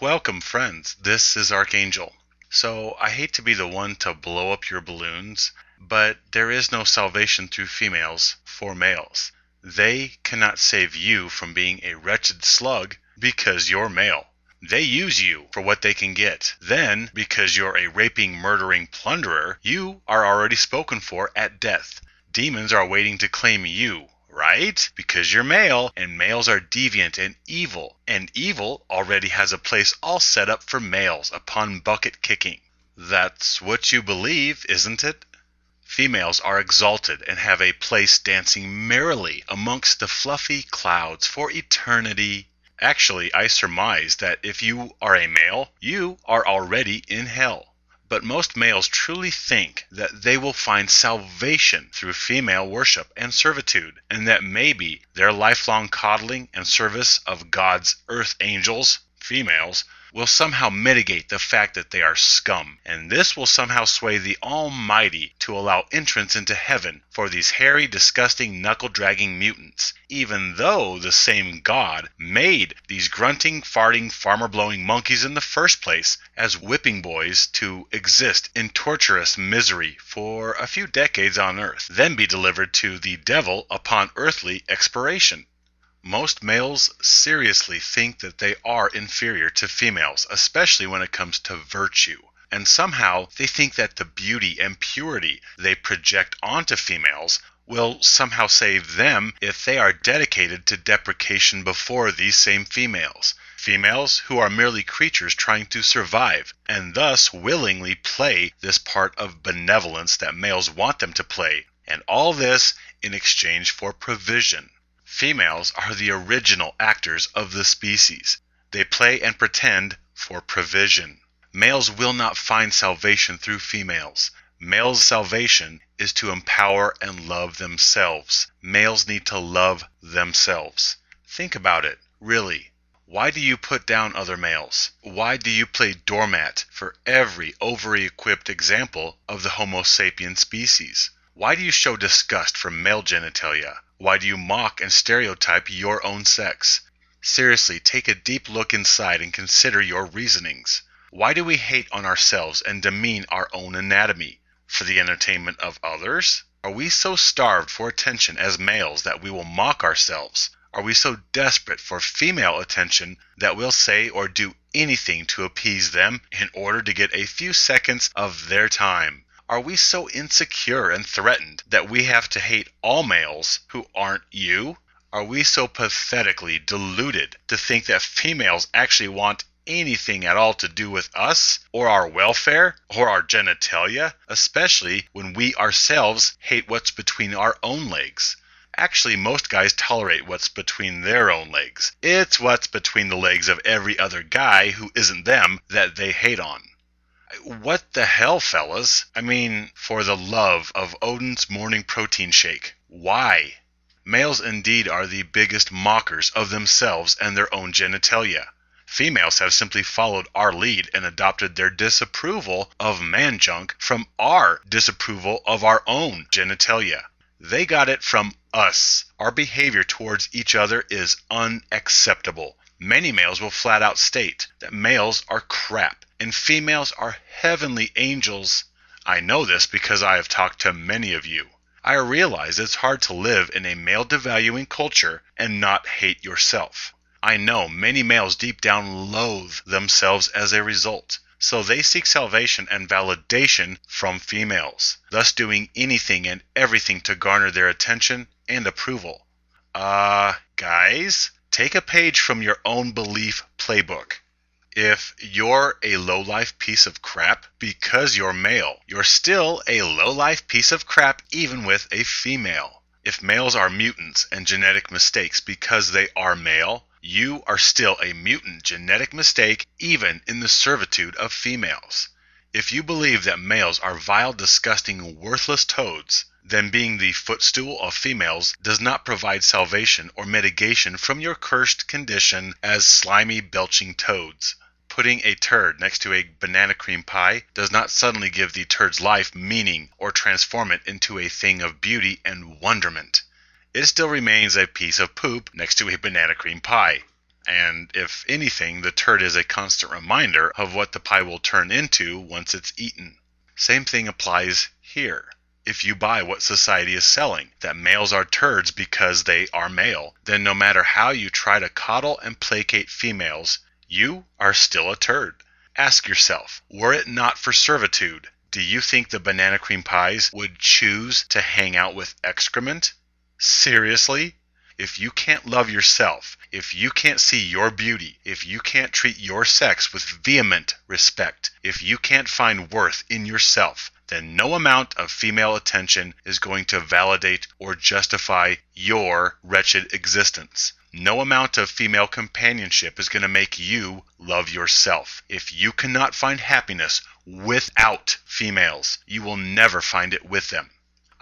Welcome, friends. This is Archangel. So, I hate to be the one to blow up your balloons, but there is no salvation through females for males. They cannot save you from being a wretched slug because you're male. They use you for what they can get. Then, because you're a raping, murdering plunderer, you are already spoken for at death. Demons are waiting to claim you. Right? Because you're male, and males are deviant and evil already has a place all set up for males upon bucket kicking. That's what you believe, isn't it? Females are exalted and have a place dancing merrily amongst the fluffy clouds for eternity. Actually, I surmise that if you are a male, you are already in hell. But most males truly think that they will find salvation through female worship and servitude, and that maybe their lifelong coddling and service of God's earth angels, females, will somehow mitigate the fact that they are scum, and this will somehow sway the Almighty to allow entrance into heaven for these hairy, disgusting, knuckle-dragging mutants, even though the same God made these grunting, farting, farmer-blowing monkeys in the first place as whipping boys to exist in torturous misery for a few decades on earth, then be delivered to the devil upon earthly expiration. Most males seriously think that they are inferior to females, especially when it comes to virtue. And somehow they think that the beauty and purity they project onto females will somehow save them if they are dedicated to deprecation before these same females. Females who are merely creatures trying to survive, and thus willingly play this part of benevolence that males want them to play. And all this in exchange for provision. Females are the original actors of the species. They play and pretend for provision. Males will not find salvation through females. Males' salvation is to empower and love themselves. Males need to love themselves. Think about it, really. Why do you put down other males? Why do you play doormat for every overly-equipped example of the Homo sapien species? Why do you show disgust for male genitalia? Why do you mock and stereotype your own sex? Seriously, take a deep look inside and consider your reasonings. Why do we hate on ourselves and demean our own anatomy? For the entertainment of others? Are we so starved for attention as males that we will mock ourselves? Are we so desperate for female attention that we'll say or do anything to appease them in order to get a few seconds of their time? Are we so insecure and threatened that we have to hate all males who aren't you? Are we so pathetically deluded to think that females actually want anything at all to do with us, or our welfare, or our genitalia, especially when we ourselves hate what's between our own legs? Actually, most guys tolerate what's between their own legs. It's what's between the legs of every other guy who isn't them that they hate on. What the hell, fellas? I mean, for the love of Odin's morning protein shake. Why? Males indeed are the biggest mockers of themselves and their own genitalia. Females have simply followed our lead and adopted their disapproval of man junk from our disapproval of our own genitalia. They got it from us. Our behavior towards each other is unacceptable. Many males will flat out state that males are crap and females are heavenly angels. I know this because I have talked to many of you. I realize it's hard to live in a male-devaluing culture and not hate yourself. I know many males deep down loathe themselves as a result, so they seek salvation and validation from females, thus doing anything and everything to garner their attention and approval. Guys, take a page from your own belief playbook. If you're a low-life piece of crap because you're male, you're still a low-life piece of crap even with a female. If males are mutants and genetic mistakes because they are male, you are still a mutant genetic mistake even in the servitude of females. If you believe that males are vile, disgusting, worthless toads, then being the footstool of females does not provide salvation or mitigation from your cursed condition as slimy, belching toads. Putting a turd next to a banana cream pie does not suddenly give the turd's life meaning or transform it into a thing of beauty and wonderment. It still remains a piece of poop next to a banana cream pie. and if anything, the turd is a constant reminder of what the pie will turn into once it's eaten. Same thing applies here. If you buy what society is selling, that males are turds because they are male, then no matter how you try to coddle and placate females, you are still a turd. Ask yourself, were it not for servitude, do you think the banana cream pies would choose to hang out with excrement? Seriously? If you can't love yourself, if you can't see your beauty, if you can't treat your sex with vehement respect, if you can't find worth in yourself, then no amount of female attention is going to validate or justify your wretched existence. No amount of female companionship is going to make you love yourself. If you cannot find happiness without females, you will never find it with them.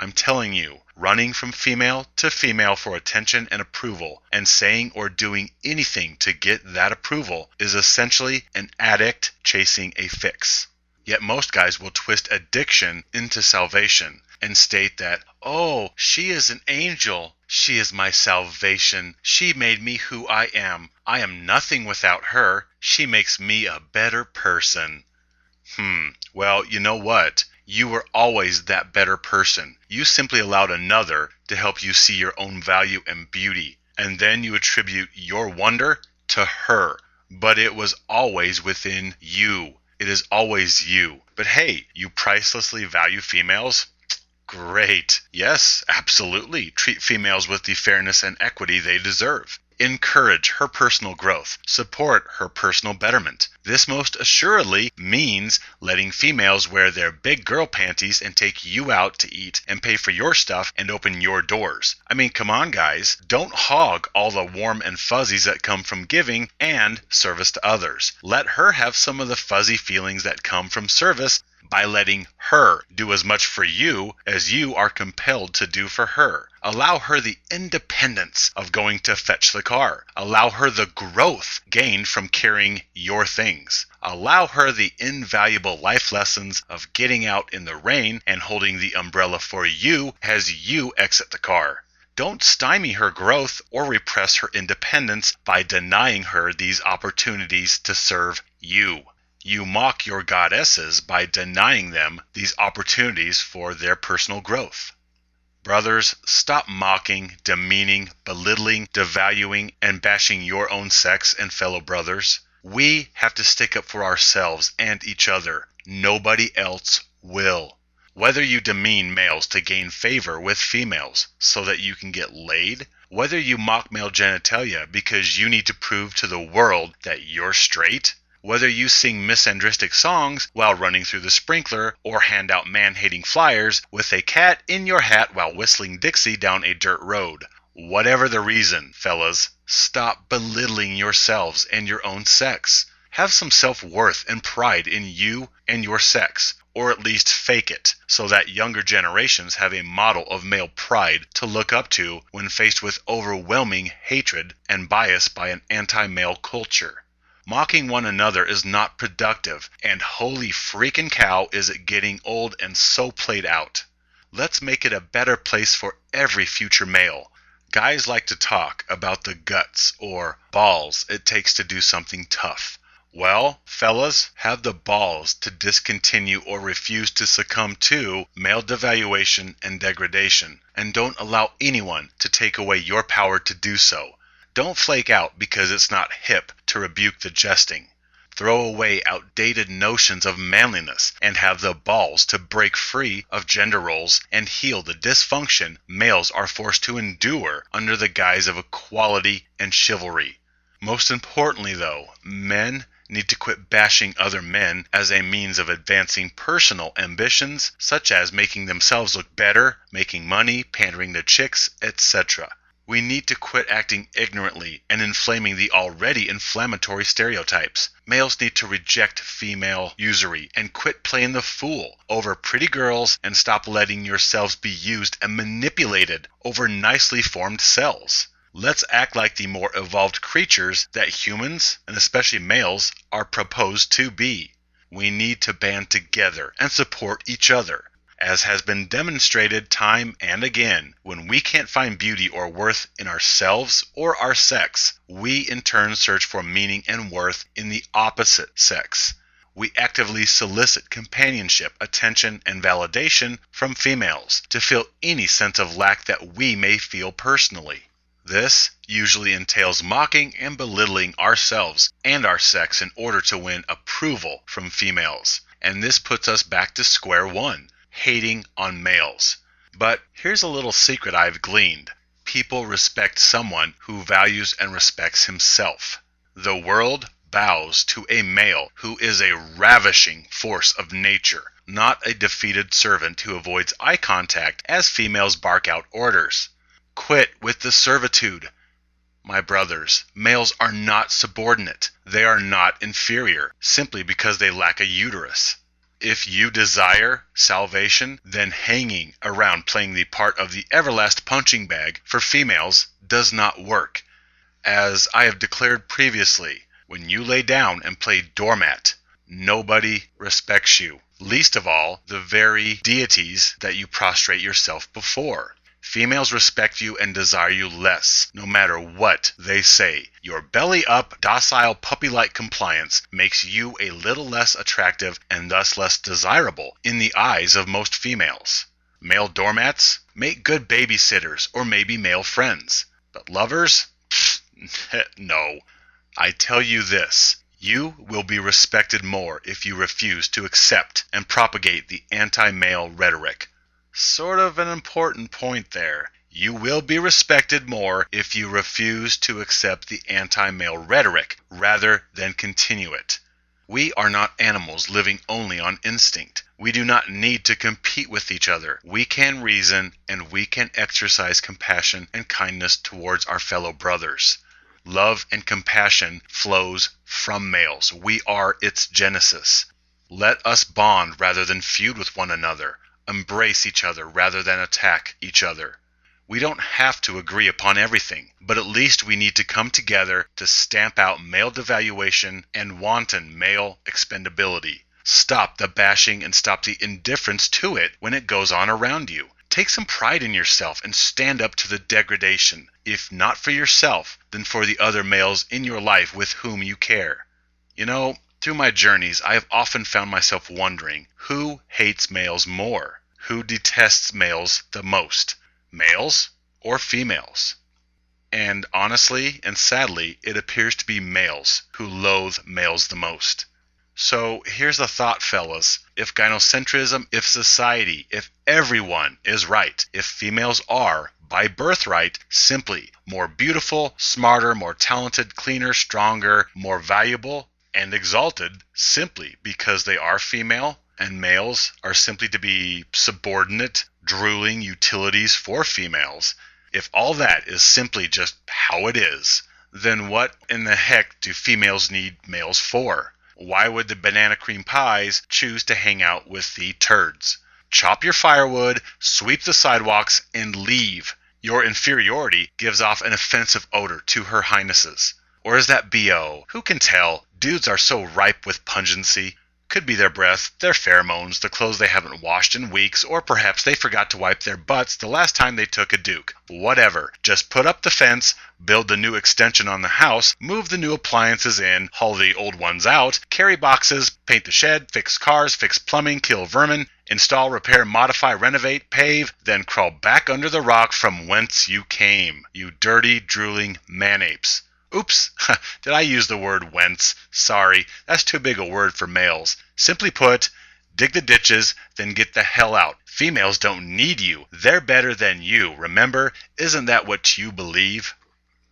I'm telling you, running from female to female for attention and approval and saying or doing anything to get that approval is essentially an addict chasing a fix. Yet most guys will twist addiction into salvation and state that, oh, she is an angel. She is my salvation. She made me who I am. I am nothing without her. She makes me a better person. Well, you know what? You were always that better person. You simply allowed another to help you see your own value and beauty, and then you attribute your wonder to her. But it was always within you. It is always you. But hey, you pricelessly value females? Great. Yes, absolutely. Treat females with the fairness and equity they deserve. Encourage her personal growth. Support her personal betterment. This most assuredly means letting females wear their big girl panties and take you out to eat and pay for your stuff and open your doors. I mean, come on, guys. Don't hog all the warm and fuzzies that come from giving and service to others. Let her have some of the fuzzy feelings that come from service by letting her do as much for you as you are compelled to do for her. Allow her the independence of going to fetch the car. Allow her the growth gained from carrying your things. Allow her the invaluable life lessons of getting out in the rain and holding the umbrella for you as you exit the car. Don't stymie her growth or repress her independence by denying her these opportunities to serve you. You mock your goddesses by denying them these opportunities for their personal growth. Brothers, stop mocking, demeaning, belittling, devaluing, and bashing your own sex and fellow brothers. We have to stick up for ourselves and each other. Nobody else will. Whether you demean males to gain favor with females so that you can get laid, whether you mock male genitalia because you need to prove to the world that you're straight, whether you sing misandristic songs while running through the sprinkler or hand out man-hating flyers with a cat in your hat while whistling Dixie down a dirt road. Whatever the reason, fellas, stop belittling yourselves and your own sex. Have some self-worth and pride in you and your sex, or at least fake it, so that younger generations have a model of male pride to look up to when faced with overwhelming hatred and bias by an anti-male culture. Mocking one another is not productive, and holy freaking cow is it getting old and so played out. Let's make it a better place for every future male. Guys like to talk about the guts or balls it takes to do something tough. Well, fellas, have the balls to discontinue or refuse to succumb to male devaluation and degradation, and don't allow anyone to take away your power to do so. Don't flake out because it's not hip to rebuke the jesting. Throw away outdated notions of manliness and have the balls to break free of gender roles and heal the dysfunction males are forced to endure under the guise of equality and chivalry. Most importantly, though, men need to quit bashing other men as a means of advancing personal ambitions, such as making themselves look better, making money, pandering to chicks, etc. We need to quit acting ignorantly and inflaming the already inflammatory stereotypes. Males need to reject female usury and quit playing the fool over pretty girls and stop letting yourselves be used and manipulated over nicely formed cells. Let's act like the more evolved creatures that humans, and especially males, are proposed to be. We need to band together and support each other. as has been demonstrated time and again. When we can't find beauty or worth in ourselves or our sex, we in turn search for meaning and worth in the opposite sex. We actively solicit companionship, attention, and validation from females to fill any sense of lack that we may feel personally. This usually entails mocking and belittling ourselves and our sex in order to win approval from females. And this puts us back to square one, hating on males. But here's a little secret I've gleaned. People respect someone who values and respects himself. The world bows to a male who is a ravishing force of nature, not a defeated servant who avoids eye contact as females bark out orders. Quit with the servitude. My brothers, males are not subordinate. They are not inferior simply because they lack a uterus. If you desire salvation, then hanging around playing the part of the everlast punching bag for females does not work. As I have declared previously, when you lay down and play doormat, nobody respects you, least of all the very deities that you prostrate yourself before. Females respect you and desire you less, no matter what they say. Your belly-up, docile, puppy-like compliance makes you a little less attractive and thus less desirable in the eyes of most females. Male doormats make good babysitters or maybe male friends. But lovers? No. I tell you this, you will be respected more if you refuse to accept and propagate the anti-male rhetoric. Sort of an important point there. You will be respected more if you refuse to accept the anti-male rhetoric rather than continue it. We are not animals living only on instinct. We do not need to compete with each other. We can reason and we can exercise compassion and kindness towards our fellow brothers. Love and compassion flows from males. We are its genesis. Let us bond rather than feud with one another. Embrace each other rather than attack each other. We don't have to agree upon everything, but at least we need to come together to stamp out male devaluation and wanton male expendability. Stop the bashing and stop the indifference to it when it goes on around you. Take some pride in yourself and stand up to the degradation, if not for yourself, then for the other males in your life with whom you care. You know, through my journeys, I have often found myself wondering, who hates males more? Who detests males the most? Males or females? And honestly and sadly, it appears to be males who loathe males the most. So here's the thought, fellas. If gynocentrism, if society, if everyone is right, if females are, by birthright, simply more beautiful, smarter, more talented, cleaner, stronger, more valuable, and exalted simply because they are female, and males are simply to be subordinate, drooling utilities for females, if all that is simply just how it is, then what in the heck do females need males for? Why would the banana cream pies choose to hang out with the turds? Chop your firewood, sweep the sidewalks, and leave. Your inferiority gives off an offensive odor to her highnesses. Or is that BO? Who can tell? Dudes are so ripe with pungency. Could be their breath, their pheromones, the clothes they haven't washed in weeks, or perhaps they forgot to wipe their butts the last time they took a duke. Whatever. Just put up the fence, build the new extension on the house, move the new appliances in, haul the old ones out, carry boxes, paint the shed, fix cars, fix plumbing, kill vermin, install, repair, modify, renovate, pave, then crawl back under the rock from whence you came, you dirty, drooling man-apes. Oops, did I use the word whence? Sorry, that's too big a word for males. Simply put, dig the ditches, then get the hell out. Females don't need you. They're better than you. Remember, isn't that what you believe?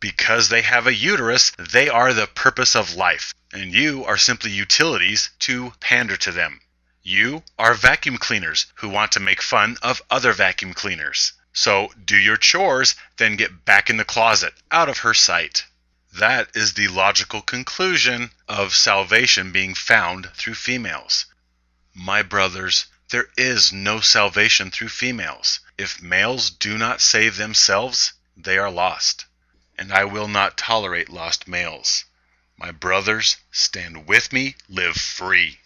Because they have a uterus, they are the purpose of life, and you are simply utilities to pander to them. You are vacuum cleaners who want to make fun of other vacuum cleaners. So do your chores, then get back in the closet, out of her sight. That is the logical conclusion of salvation being found through females. My brothers, there is no salvation through females. If males do not save themselves, they are lost. And I will not tolerate lost males. My brothers, stand with me, live free.